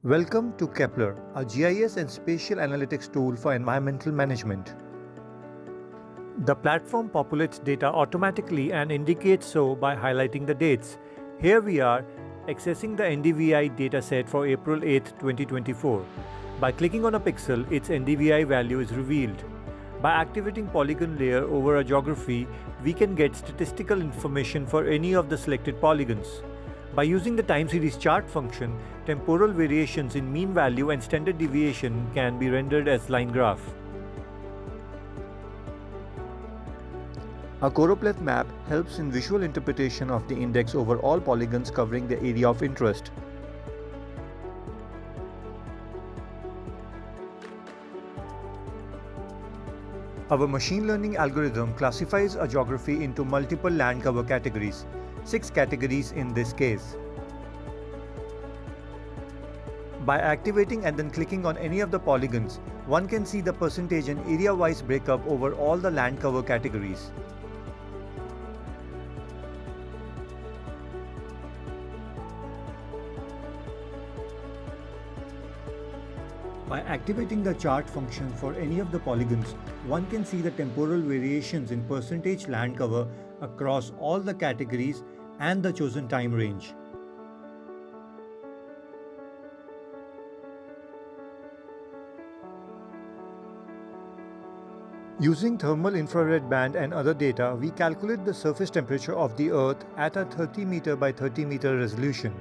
Welcome to KEPLER, a GIS and spatial analytics tool for environmental management. The platform populates data automatically and indicates so by highlighting the dates. Here we are accessing the NDVI dataset for April 8, 2024. By clicking on a pixel, its NDVI value is revealed. By activating polygon layer over a geography, we can get statistical information for any of the selected polygons. By using the time series chart function, temporal variations in mean value and standard deviation can be rendered as line graph. A choropleth map helps in visual interpretation of the index over all polygons covering the area of interest. Our machine learning algorithm classifies a geography into multiple land cover categories. 6 categories in this case. By activating and then clicking on any of the polygons, one can see the percentage and area-wise breakup over all the land cover categories. By activating the chart function for any of the polygons, one can see the temporal variations in percentage land cover across all the categories and the chosen time range. Using thermal infrared band and other data, we calculate the surface temperature of the Earth at a 30 meter by 30 meter resolution.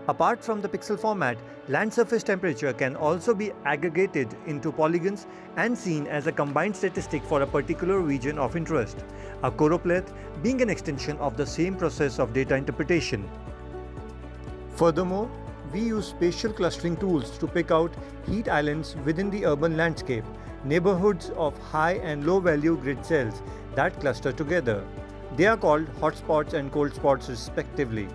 Apart from the pixel format, land surface temperature can also be aggregated into polygons and seen as a combined statistic for a particular region of interest, a choropleth being an extension of the same process of data interpretation. Furthermore, we use spatial clustering tools to pick out heat islands within the urban landscape, neighborhoods of high and low value grid cells that cluster together. They are called hotspots and cold spots respectively.